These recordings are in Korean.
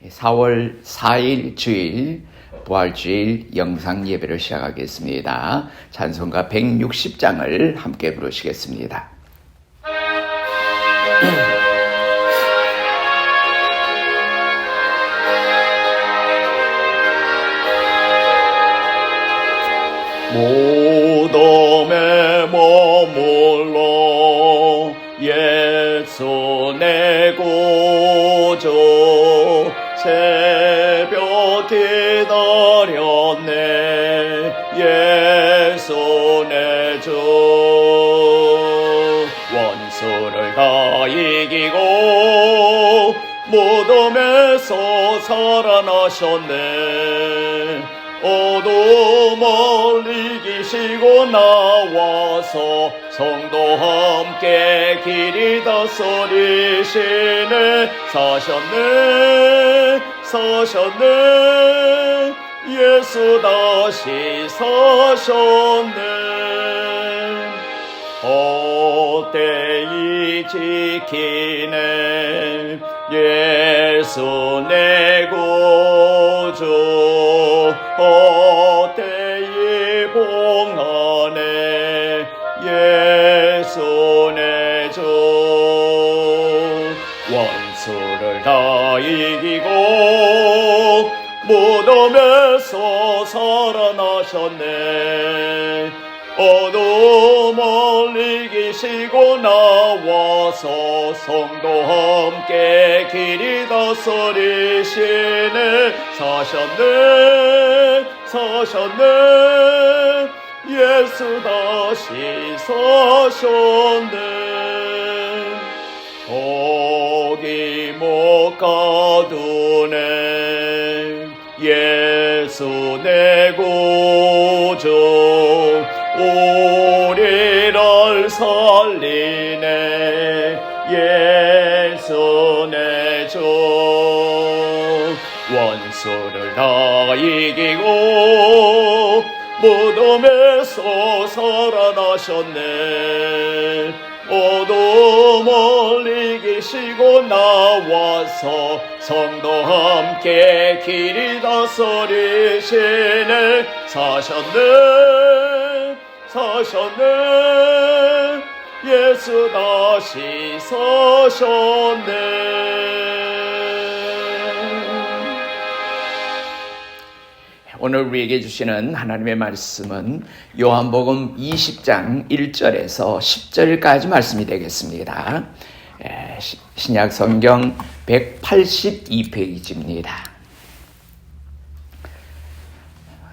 4월 4일 주일 부활주일 영상 예배를 시작하겠습니다. 찬송가 160장을 함께 부르시겠습니다. 무덤에 머물러 예수 내 구주 새벽 기다렸네 예수 내 주 원수를 다 이기고 무덤에서 살아나셨네 어둠을 이기시고 나와서 성도 함께 길이 다스리시네 사셨네 예수 다시 사셨네 헛되이 지키네 예수 내 구주 헛되이 봉하네 예수 내 주 원수를 다 이기고 무덤에서 살아나셨네 어둠을 이기시고 나와서 성도 함께 길이 다스리시네 사셨네 예수 다시 사셨네 거기 못 가두네 예수 내 구주 우리를 살리네 예수 내 주 원수를 다 이기고 무덤에서 살아나셨네 어둠을 이기시고 나와서 성도 함께 길이 다스리시네 사셨네 예수 다시 사셨네 오늘 우리에게 주시는 하나님의 말씀은 요한복음 20장 1절에서 10절까지 말씀이 되겠습니다. 신약 성경 182페이지입니다.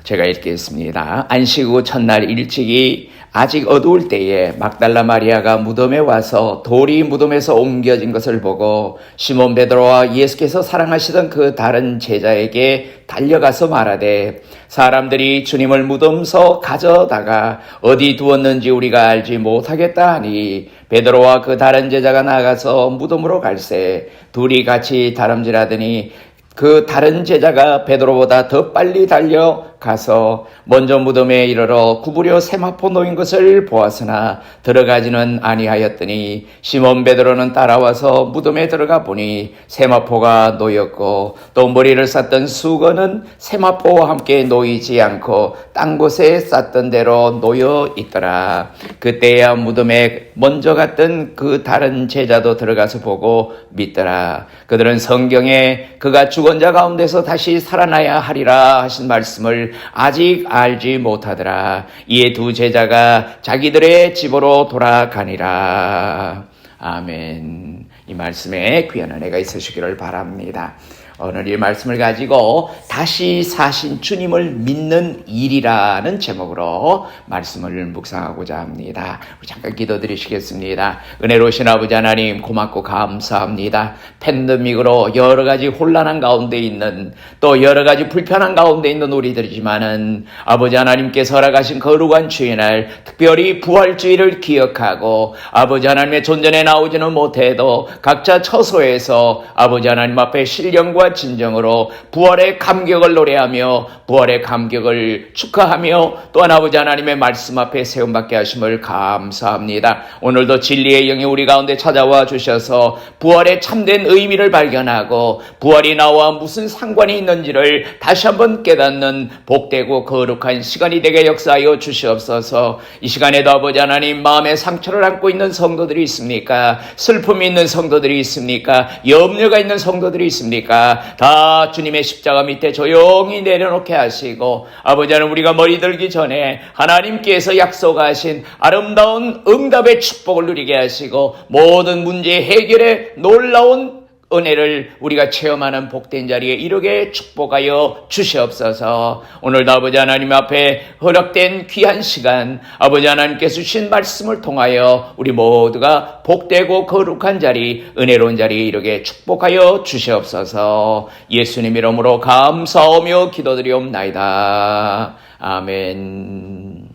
제가 읽겠습니다. 안식 후 첫날 일찍이 아직 어두울 때에 막달라 마리아가 무덤에 와서 돌이 무덤에서 옮겨진 것을 보고 시몬 베드로와 예수께서 사랑하시던 그 다른 제자에게 달려가서 말하되 사람들이 주님을 무덤서 가져다가 어디 두었는지 우리가 알지 못하겠다 하니 베드로와 그 다른 제자가 나가서 무덤으로 갈새 둘이 같이 다름질하더니 그 다른 제자가 베드로보다 더 빨리 달려가서 먼저 무덤에 이르러 구부려 세마포 놓인 것을 보았으나 들어가지는 아니하였더니 시몬 베드로는 따라와서 무덤에 들어가 보니 세마포가 놓였고 또 머리를 쌌던 수건은 세마포와 함께 놓이지 않고 딴 곳에 쌌던 대로 놓여 있더라. 그때야 무덤에 먼저 갔던 그 다른 제자도 들어가서 보고 믿더라. 그들은 성경에 그가 죽은 자 가운데서 다시 살아나야 하리라 하신 말씀을 아직 알지 못하더라. 이에 두 제자가 자기들의 집으로 돌아가니라. 아멘. 이 말씀에 귀한 은혜가 있으시기를 바랍니다. 오늘 이 말씀을 가지고 다시 사신 주님을 믿는 일이라는 제목으로 말씀을 묵상하고자 합니다. 우리 잠깐 기도드리시겠습니다. 은혜로우신 아버지 하나님 고맙고 감사합니다. 팬데믹으로 여러 가지 혼란한 가운데 있는 또 여러 가지 불편한 가운데 있는 우리들이지만은 아버지 하나님께서 허락하신 거룩한 주일날 특별히 부활주의를 기억하고 아버지 하나님의 존전에 나오지는 못해도 각자 처소에서 아버지 하나님 앞에 신령과 진실과 진정으로 부활의 감격을 노래하며 부활의 감격을 축하하며 또한 아버지 하나님의 말씀 앞에 세움받게 하심을 감사합니다. 오늘도 진리의 영이 우리 가운데 찾아와 주셔서 부활의 참된 의미를 발견하고 부활이 나와 무슨 상관이 있는지를 다시 한번 깨닫는 복되고 거룩한 시간이 되게 역사하여 주시옵소서. 이 시간에도 아버지 하나님 마음에 상처를 안고 있는 성도들이 있습니까? 슬픔이 있는 성도들이 있습니까? 염려가 있는 성도들이 있습니까? 다 주님의 십자가 밑에 조용히 내려놓게 하시고 아버지 하나님 우리가 머리 들기 전에 하나님께서 약속하신 아름다운 응답의 축복을 누리게 하시고 모든 문제 해결에 놀라운 은혜를 우리가 체험하는 복된 자리에 이르게 축복하여 주시옵소서. 오늘도 아버지 하나님 앞에 허락된 귀한 시간 아버지 하나님께서 주신 말씀을 통하여 우리 모두가 복되고 거룩한 자리 은혜로운 자리에 이르게 축복하여 주시옵소서. 예수님 이름으로 감사하며 기도드리옵나이다. 아멘.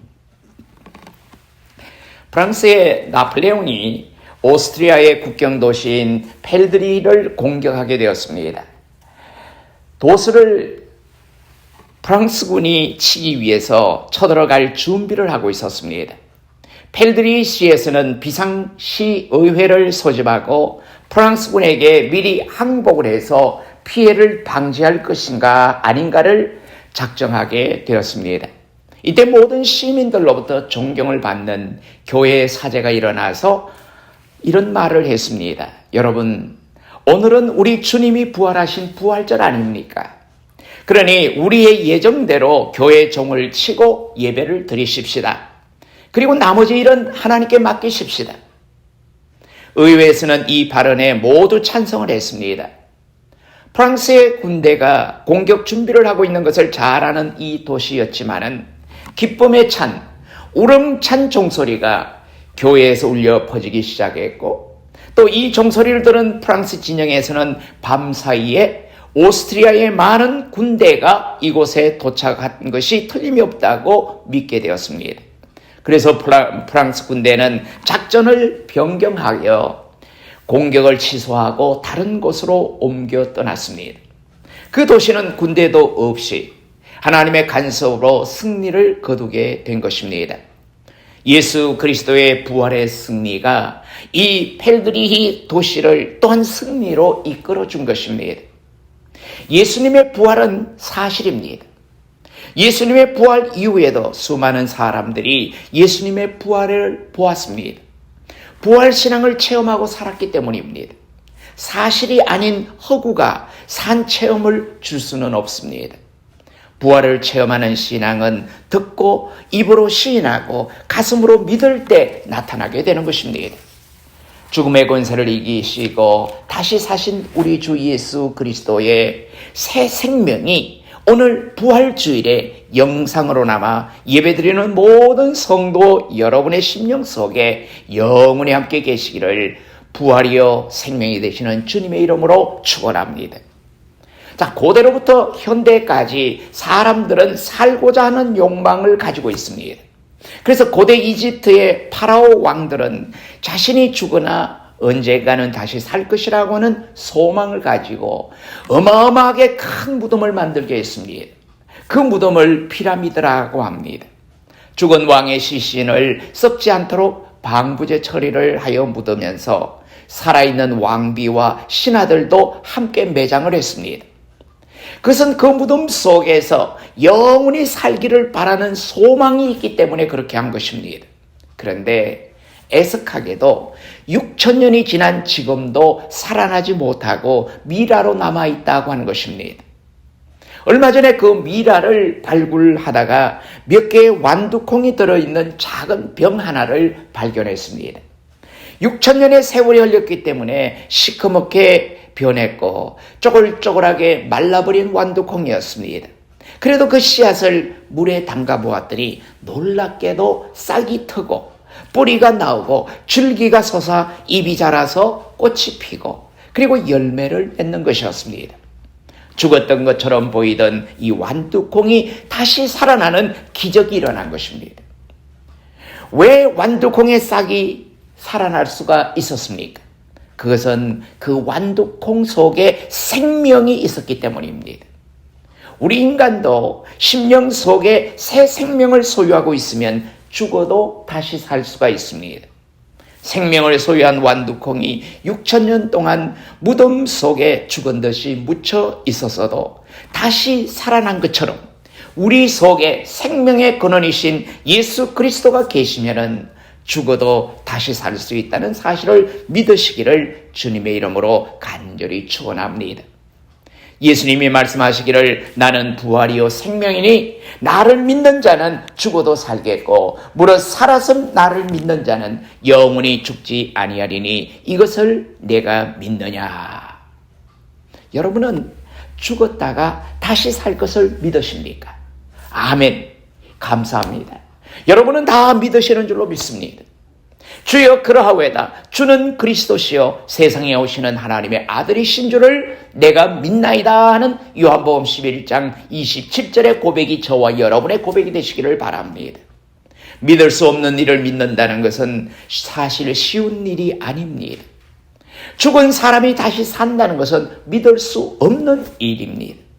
프랑스의 나폴레옹이 오스트리아의 국경 도시인 펠드리를 공격하게 되었습니다. 도수를 프랑스군이 치기 위해서 쳐들어갈 준비를 하고 있었습니다. 펠드리 시에서는 비상시의회를 소집하고 프랑스군에게 미리 항복을 해서 피해를 방지할 것인가 아닌가를 작정하게 되었습니다. 이때 모든 시민들로부터 존경을 받는 교회의 사제가 일어나서 이런 말을 했습니다. 여러분, 오늘은 우리 주님이 부활하신 부활절 아닙니까? 그러니 우리의 예정대로 교회 종을 치고 예배를 드리십시다. 그리고 나머지 일은 하나님께 맡기십시다. 의회에서는 이 발언에 모두 찬성을 했습니다. 프랑스의 군대가 공격 준비를 하고 있는 것을 잘 아는 이 도시였지만은 기쁨에 찬 울음찬 종소리가 교회에서 울려 퍼지기 시작했고 또 이 종소리를 들은 프랑스 진영에서는 밤사이에 오스트리아의 많은 군대가 이곳에 도착한 것이 틀림이 없다고 믿게 되었습니다. 그래서 프랑스 군대는 작전을 변경하여 공격을 취소하고 다른 곳으로 옮겨 떠났습니다. 그 도시는 군대도 없이 하나님의 간섭으로 승리를 거두게 된 것입니다. 예수 그리스도의 부활의 승리가 이 펠드리히 도시를 또한 승리로 이끌어 준 것입니다. 예수님의 부활은 사실입니다. 예수님의 부활 이후에도 수많은 사람들이 예수님의 부활을 보았습니다. 부활 신앙을 체험하고 살았기 때문입니다. 사실이 아닌 허구가 산 체험을 줄 수는 없습니다. 부활을 체험하는 신앙은 듣고 입으로 시인하고 가슴으로 믿을 때 나타나게 되는 것입니다. 죽음의 권세를 이기시고 다시 사신 우리 주 예수 그리스도의 새 생명이 오늘 부활주일에 영상으로 남아 예배드리는 모든 성도 여러분의 심령 속에 영원히 함께 계시기를 부활이요 생명이 되시는 주님의 이름으로 축원합니다. 자, 고대로부터 현대까지 사람들은 살고자 하는 욕망을 가지고 있습니다. 그래서 고대 이집트의 파라오 왕들은 자신이 죽으나 언젠가는 다시 살 것이라고 하는 소망을 가지고 어마어마하게 큰 무덤을 만들게 했습니다. 그 무덤을 피라미드라고 합니다. 죽은 왕의 시신을 썩지 않도록 방부제 처리를 하여 묻으면서 살아있는 왕비와 신하들도 함께 매장을 했습니다. 그것은 그 무덤 속에서 영원히 살기를 바라는 소망이 있기 때문에 그렇게 한 것입니다. 그런데 애석하게도 6,000년이 지난 지금도 살아나지 못하고 미라로 남아있다고 하는 것입니다. 얼마 전에 그 미라를 발굴하다가 몇 개의 완두콩이 들어있는 작은 병 하나를 발견했습니다. 6,000년의 세월이 흘렀기 때문에 시커멓게 변했고 쪼글쪼글하게 말라버린 완두콩이었습니다. 그래도 그 씨앗을 물에 담가 보았더니 놀랍게도 싹이 트고 뿌리가 나오고 줄기가 솟아 잎이 자라서 꽃이 피고 그리고 열매를 맺는 것이었습니다. 죽었던 것처럼 보이던 이 완두콩이 다시 살아나는 기적이 일어난 것입니다. 왜 완두콩의 싹이 살아날 수가 있었습니까? 그것은 그 완두콩 속에 생명이 있었기 때문입니다. 우리 인간도 심령 속에 새 생명을 소유하고 있으면 죽어도 다시 살 수가 있습니다. 생명을 소유한 완두콩이 6,000년 동안 무덤 속에 죽은 듯이 묻혀 있었어도 다시 살아난 것처럼 우리 속에 생명의 근원이신 예수 그리스도가 계시면은 죽어도 다시 살 수 있다는 사실을 믿으시기를 주님의 이름으로 간절히 축원합니다. 예수님이 말씀하시기를 나는 부활이요 생명이니 나를 믿는 자는 죽어도 살겠고 무릇 살아서 나를 믿는 자는 영원히 죽지 아니하리니 이것을 내가 믿느냐. 여러분은 죽었다가 다시 살 것을 믿으십니까? 아멘. 감사합니다. 여러분은 다 믿으시는 줄로 믿습니다. 주여 그러하오이다. 주는 그리스도시요 세상에 오시는 하나님의 아들이신 줄을 내가 믿나이다 하는 요한복음 11장 27절의 고백이 저와 여러분의 고백이 되시기를 바랍니다. 믿을 수 없는 일을 믿는다는 것은 사실 쉬운 일이 아닙니다. 죽은 사람이 다시 산다는 것은 믿을 수 없는 일입니다.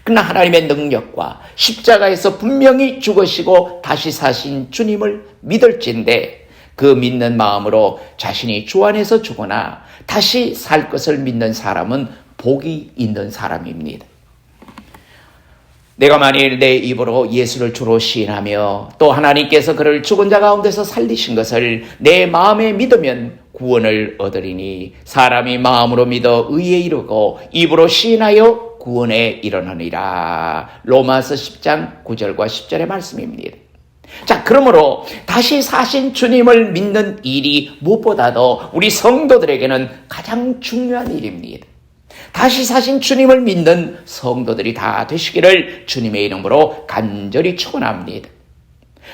그러나 하나님의 능력과 십자가에서 분명히 죽으시고 다시 사신 주님을 믿을진데 그 믿는 마음으로 자신이 주 안에서 죽거나 다시 살 것을 믿는 사람은 복이 있는 사람입니다. 내가 만일 내 입으로 예수를 주로 시인하며 또 하나님께서 그를 죽은 자 가운데서 살리신 것을 내 마음에 믿으면 구원을 얻으리니 사람이 마음으로 믿어 의에 이르고 입으로 시인하여 구원에 이르느니라. 로마서 10장 9절과 10절의 말씀입니다. 자, 그러므로 다시 사신 주님을 믿는 일이 무엇보다도 우리 성도들에게는 가장 중요한 일입니다. 다시 사신 주님을 믿는 성도들이 다 되시기를 주님의 이름으로 간절히 축원합니다.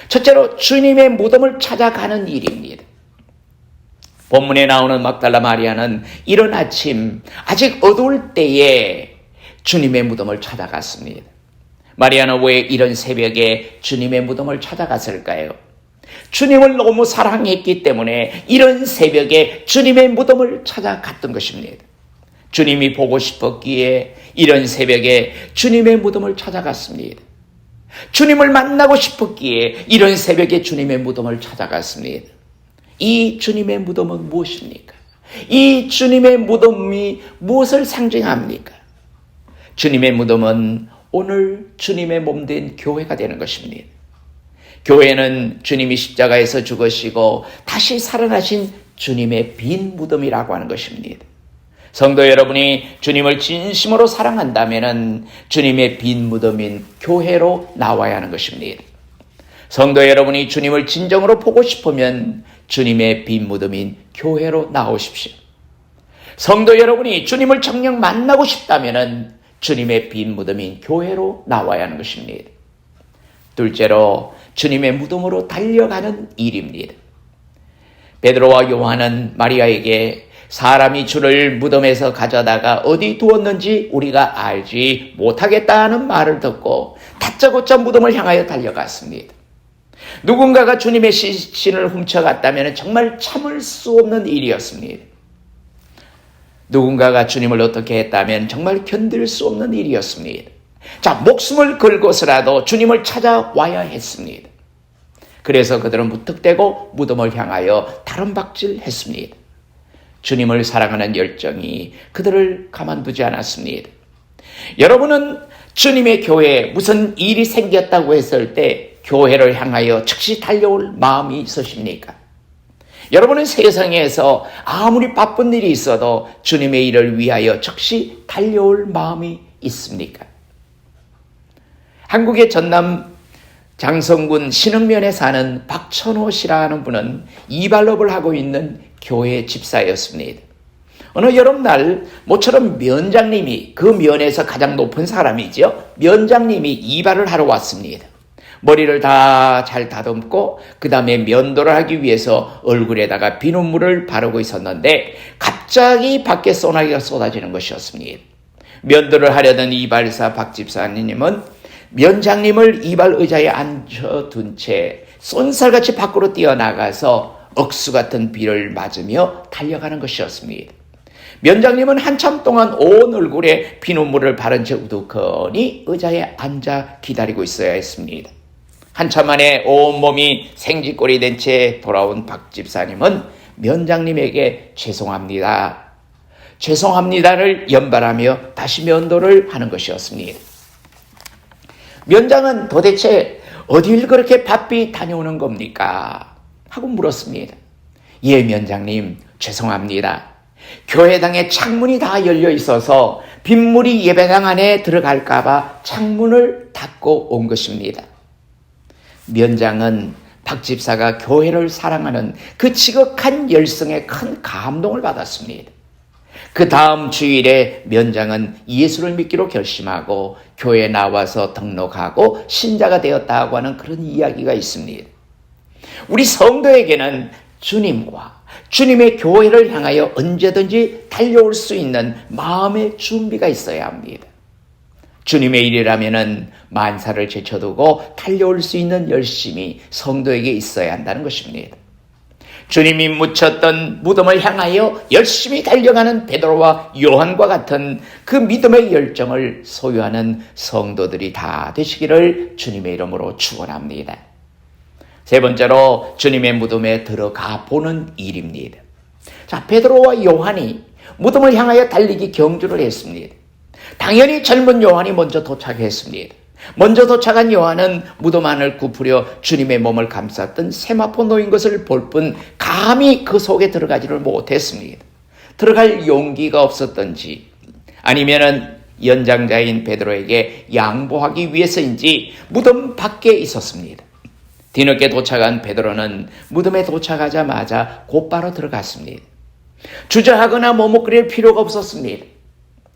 첫째로 주님의 무덤을 찾아가는 일입니다. 본문에 나오는 막달라 마리아는 이른 아침 아직 어두울 때에 주님의 무덤을 찾아갔습니다. 마리아는 왜 이런 새벽에 주님의 무덤을 찾아갔을까요? 주님을 너무 사랑했기 때문에 이런 새벽에 주님의 무덤을 찾아갔던 것입니다. 주님이 보고 싶었기에 이런 새벽에 주님의 무덤을 찾아갔습니다. 주님을 만나고 싶었기에 이런 새벽에 주님의 무덤을 찾아갔습니다. 이 주님의 무덤은 무엇입니까? 이 주님의 무덤이 무엇을 상징합니까? 주님의 무덤은 오늘 주님의 몸된 교회가 되는 것입니다. 교회는 주님이 십자가에서 죽으시고 다시 살아나신 주님의 빈 무덤이라고 하는 것입니다. 성도 여러분이 주님을 진심으로 사랑한다면 주님의 빈 무덤인 교회로 나와야 하는 것입니다. 성도 여러분이 주님을 진정으로 보고 싶으면 주님의 빈 무덤인 교회로 나오십시오. 성도 여러분이 주님을 정녕 만나고 싶다면 주님의 빈 무덤인 교회로 나와야 하는 것입니다. 둘째로 주님의 무덤으로 달려가는 일입니다. 베드로와 요한은 마리아에게 사람이 주를 무덤에서 가져다가 어디 두었는지 우리가 알지 못하겠다는 말을 듣고 다짜고짜 무덤을 향하여 달려갔습니다. 누군가가 주님의 시신을 훔쳐갔다면 정말 참을 수 없는 일이었습니다. 누군가가 주님을 어떻게 했다면 정말 견딜 수 없는 일이었습니다. 자, 목숨을 걸고서라도 주님을 찾아와야 했습니다. 그래서 그들은 무턱대고 무덤을 향하여 다름박질했습니다. 주님을 사랑하는 열정이 그들을 가만두지 않았습니다. 여러분은 주님의 교회에 무슨 일이 생겼다고 했을 때 교회를 향하여 즉시 달려올 마음이 있으십니까? 여러분은 세상에서 아무리 바쁜 일이 있어도 주님의 일을 위하여 즉시 달려올 마음이 있습니까? 한국의 전남 장성군 신흥면에 사는 박천호 씨라는 분은 이발업을 하고 있는 교회 집사였습니다. 어느 여름날 모처럼 면장님이, 그 면에서 가장 높은 사람이죠, 면장님이 이발을 하러 왔습니다. 머리를 다 잘 다듬고 그 다음에 면도를 하기 위해서 얼굴에다가 비눗물을 바르고 있었는데 갑자기 밖에 소나기가 쏟아지는 것이었습니다. 면도를 하려던 이발사 박 집사님은 면장님을 이발 의자에 앉혀둔 채 쏜살같이 밖으로 뛰어나가서 억수 같은 비를 맞으며 달려가는 것이었습니다. 면장님은 한참 동안 온 얼굴에 피눈물을 바른 채 우두커니 의자에 앉아 기다리고 있어야 했습니다. 한참 만에 온몸이 생쥐꼴이 된 채 돌아온 박 집사님은 면장님에게 죄송합니다를 연발하며 다시 면도를 하는 것이었습니다. 면장은 도대체 어딜 그렇게 바삐 다녀오는 겁니까? 하고 물었습니다. 예, 면장님, 죄송합니다. 교회당에 창문이 다 열려 있어서 빗물이 예배당 안에 들어갈까봐 창문을 닫고 온 것입니다. 면장은 박 집사가 교회를 사랑하는 그 지극한 열성에 큰 감동을 받았습니다. 그 다음 주일에 면장은 예수를 믿기로 결심하고 교회에 나와서 등록하고 신자가 되었다고 하는 그런 이야기가 있습니다. 우리 성도에게는 주님과 주님의 교회를 향하여 언제든지 달려올 수 있는 마음의 준비가 있어야 합니다. 주님의 일이라면은 만사를 제쳐두고 달려올 수 있는 열심이 성도에게 있어야 한다는 것입니다. 주님이 묻혔던 무덤을 향하여 열심히 달려가는 베드로와 요한과 같은 그 믿음의 열정을 소유하는 성도들이 다 되시기를 주님의 이름으로 축원합니다. 세 번째로 주님의 무덤에 들어가 보는 일입니다. 자, 베드로와 요한이 무덤을 향하여 달리기 경주를 했습니다. 당연히 젊은 요한이 먼저 도착했습니다. 먼저 도착한 요한은 무덤 안을 굽으려 주님의 몸을 감쌌던 세마포 놓인 것을 볼 뿐 감히 그 속에 들어가지를 못했습니다. 들어갈 용기가 없었던지 아니면은 연장자인 베드로에게 양보하기 위해서인지 무덤 밖에 있었습니다. 뒤늦게 도착한 베드로는 무덤에 도착하자마자 곧바로 들어갔습니다. 주저하거나 머뭇거릴 필요가 없었습니다.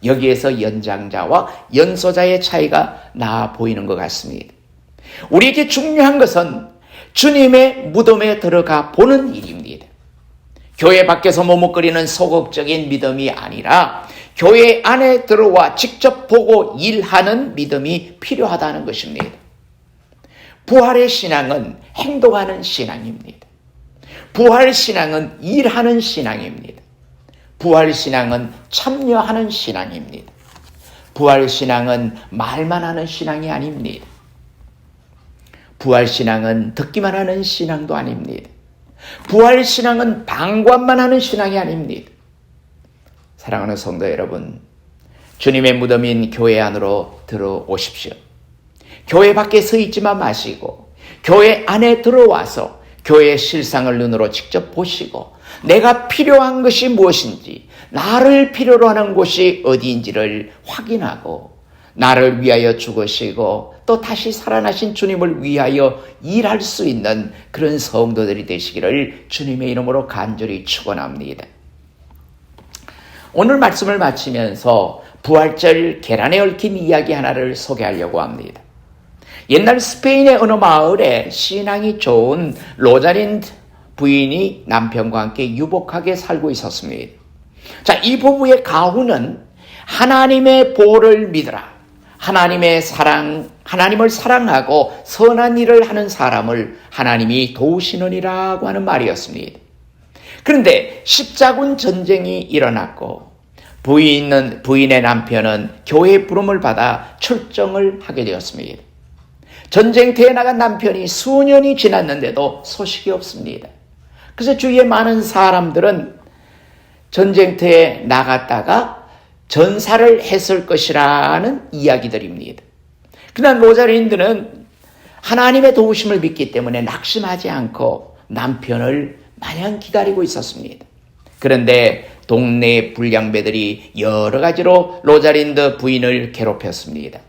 여기에서 연장자와 연소자의 차이가 나 보이는 것 같습니다. 우리에게 중요한 것은 주님의 무덤에 들어가 보는 일입니다. 교회 밖에서 머뭇거리는 소극적인 믿음이 아니라 교회 안에 들어와 직접 보고 일하는 믿음이 필요하다는 것입니다. 부활의 신앙은 행동하는 신앙입니다. 부활 신앙은 일하는 신앙입니다. 부활 신앙은 참여하는 신앙입니다. 부활 신앙은 말만 하는 신앙이 아닙니다. 부활 신앙은 듣기만 하는 신앙도 아닙니다. 부활 신앙은 방관만 하는 신앙이 아닙니다. 사랑하는 성도 여러분, 주님의 무덤인 교회 안으로 들어오십시오. 교회 밖에 서 있지만 마시고 교회 안에 들어와서 교회의 실상을 눈으로 직접 보시고 내가 필요한 것이 무엇인지, 나를 필요로 하는 곳이 어디인지를 확인하고 나를 위하여 죽으시고 또 다시 살아나신 주님을 위하여 일할 수 있는 그런 성도들이 되시기를 주님의 이름으로 간절히 축원합니다. 오늘 말씀을 마치면서 부활절 계란에 얽힌 이야기 하나를 소개하려고 합니다. 옛날 스페인의 어느 마을에 신앙이 좋은 로자린드 부인이 남편과 함께 유복하게 살고 있었습니다. 자, 이 부부의 가훈은 하나님의 보호를 믿으라, 하나님을 사랑하고 선한 일을 하는 사람을 하나님이 도우시느니라고 하는 말이었습니다. 그런데 십자군 전쟁이 일어났고 부인의 남편은 교회 부름을 받아 출정을 하게 되었습니다. 전쟁터에 나간 남편이 수년이 지났는데도 소식이 없습니다. 그래서 주위에 많은 사람들은 전쟁터에 나갔다가 전사를 했을 것이라는 이야기들입니다. 그러나 로자린드는 하나님의 도우심을 믿기 때문에 낙심하지 않고 남편을 마냥 기다리고 있었습니다. 그런데 동네 불량배들이 여러 가지로 로자린드 부인을 괴롭혔습니다.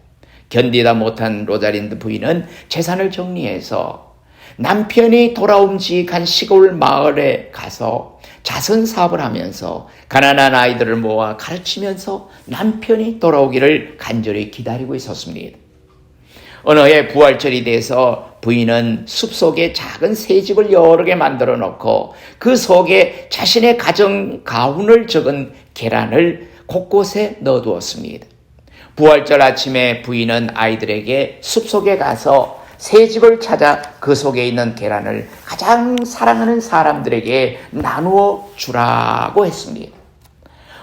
견디다 못한 로자린드 부인은 재산을 정리해서 남편이 돌아옴직한 시골 마을에 가서 자선 사업을 하면서 가난한 아이들을 모아 가르치면서 남편이 돌아오기를 간절히 기다리고 있었습니다. 어느 해 부활절이 돼서 부인은 숲속에 작은 새집을 여러 개 만들어 놓고 그 속에 자신의 가정 가훈을 적은 계란을 곳곳에 넣어두었습니다. 부활절 아침에 부인은 아이들에게 숲속에 가서 새집을 찾아 그 속에 있는 계란을 가장 사랑하는 사람들에게 나누어 주라고 했습니다.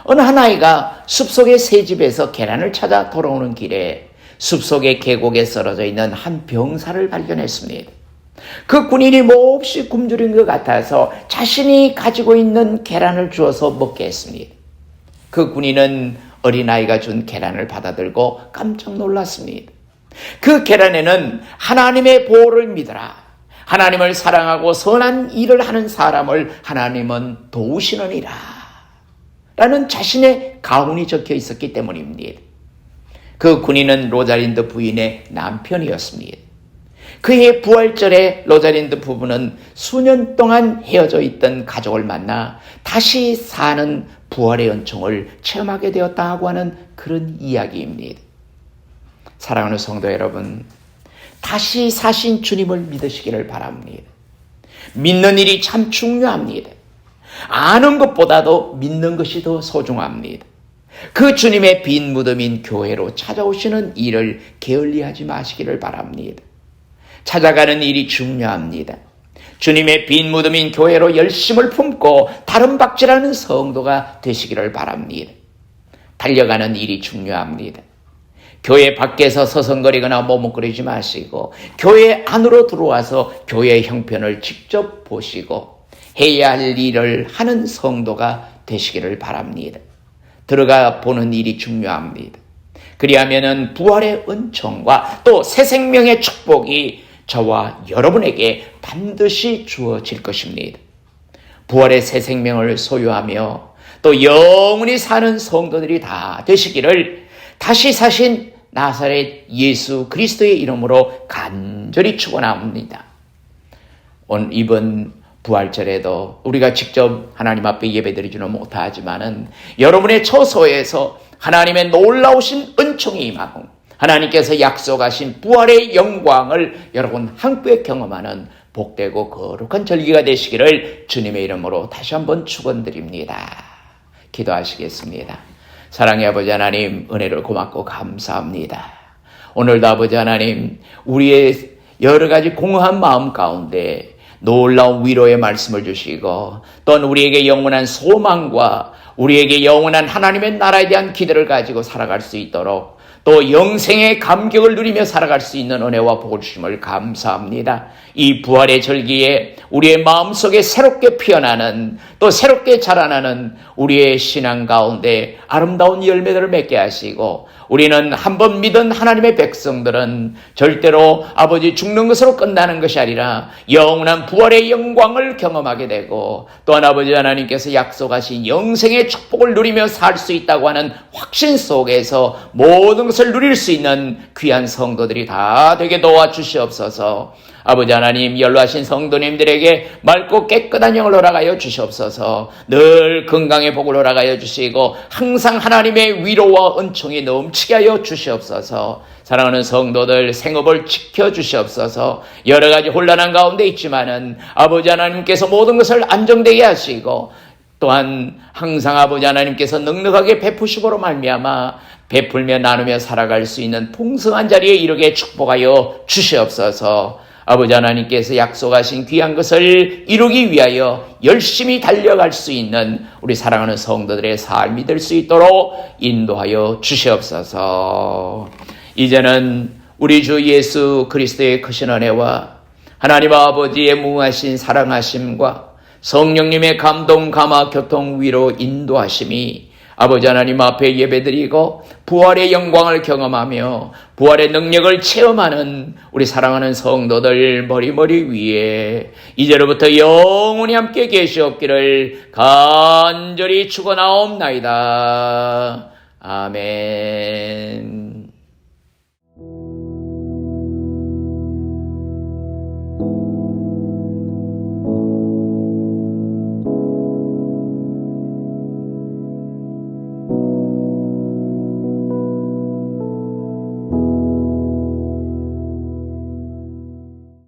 어느 한 아이가 숲속의 새 집에서 계란을 찾아 돌아오는 길에 숲속의 계곡에 쓰러져 있는 한 병사를 발견했습니다. 그 군인이 몹시 굶주린 것 같아서 자신이 가지고 있는 계란을 주어서 먹게 했습니다. 그 군인은 어린아이가 준 계란을 받아들고 깜짝 놀랐습니다. 그 계란에는 하나님의 보호를 믿어라, 하나님을 사랑하고 선한 일을 하는 사람을 하나님은 도우시느니라 라는 자신의 가훈이 적혀 있었기 때문입니다. 그 군인은 로잘린드 부인의 남편이었습니다. 그의 부활절에 로잘린드 부부는 수년 동안 헤어져 있던 가족을 만나 다시 사는 부활의 은총을 체험하게 되었다고 하는 그런 이야기입니다. 사랑하는 성도 여러분, 다시 사신 주님을 믿으시기를 바랍니다. 믿는 일이 참 중요합니다. 아는 것보다도 믿는 것이 더 소중합니다. 그 주님의 빈 무덤인 교회로 찾아오시는 일을 게을리하지 마시기를 바랍니다. 찾아가는 일이 중요합니다. 주님의 빈 무덤인 교회로 열심을 품고 다른 박질하는 성도가 되시기를 바랍니다. 달려가는 일이 중요합니다. 교회 밖에서 서성거리거나 머뭇거리지 마시고 교회 안으로 들어와서 교회의 형편을 직접 보시고 해야 할 일을 하는 성도가 되시기를 바랍니다. 들어가 보는 일이 중요합니다. 그리하면은 부활의 은총과 또 새 생명의 축복이 저와 여러분에게 반드시 주어질 것입니다. 부활의 새 생명을 소유하며 또 영원히 사는 성도들이 다 되시기를 다시 사신 나사렛 예수 그리스도의 이름으로 간절히 축원합니다. 오늘 이번 부활절에도 우리가 직접 하나님 앞에 예배드리지는 못하지만은 여러분의 처소에서 하나님의 놀라우신 은총이 임하고 하나님께서 약속하신 부활의 영광을 여러분 함께 경험하는 복되고 거룩한 절기가 되시기를 주님의 이름으로 다시 한번 축원드립니다. 기도하시겠습니다. 사랑의 아버지 하나님, 은혜를 고맙고 감사합니다. 오늘도 아버지 하나님, 우리의 여러 가지 공허한 마음 가운데 놀라운 위로의 말씀을 주시고 또한 우리에게 영원한 소망과 우리에게 영원한 하나님의 나라에 대한 기대를 가지고 살아갈 수 있도록 또 영생의 감격을 누리며 살아갈 수 있는 은혜와 복을 주심을 감사합니다. 이 부활의 절기에 우리의 마음속에 새롭게 피어나는 또 새롭게 자라나는 우리의 신앙 가운데 아름다운 열매들을 맺게 하시고 우리는 한번 믿은 하나님의 백성들은 절대로 아버지 죽는 것으로 끝나는 것이 아니라 영원한 부활의 영광을 경험하게 되고 또한 아버지 하나님께서 약속하신 영생의 축복을 누리며 살 수 있다고 하는 확신 속에서 모든 것을 누릴 수 있는 귀한 성도들이 다 되게 도와주시옵소서. 아버지 하나님, 연로하신 성도님들에게 맑고 깨끗한 영을 허락하여 주시옵소서. 늘 건강의 복을 허락하여 주시고 항상 하나님의 위로와 은총이 넘치게 하여 주시옵소서. 사랑하는 성도들 생업을 지켜주시옵소서. 여러 가지 혼란한 가운데 있지만은 아버지 하나님께서 모든 것을 안정되게 하시고 또한 항상 아버지 하나님께서 넉넉하게 베푸심으로 말미암아 베풀며 나누며 살아갈 수 있는 풍성한 자리에 이르게 축복하여 주시옵소서. 아버지 하나님께서 약속하신 귀한 것을 이루기 위하여 열심히 달려갈 수 있는 우리 사랑하는 성도들의 삶이 될 수 있도록 인도하여 주시옵소서. 이제는 우리 주 예수 그리스도의 크신 은혜와 하나님 아버지의 무하신 사랑하심과 성령님의 감동, 감화, 교통, 위로, 인도하심이 아버지 하나님 앞에 예배드리고 부활의 영광을 경험하며 부활의 능력을 체험하는 우리 사랑하는 성도들 머리머리 위에 이제로부터 영원히 함께 계시옵기를 간절히 축원하옵나이다. 아멘.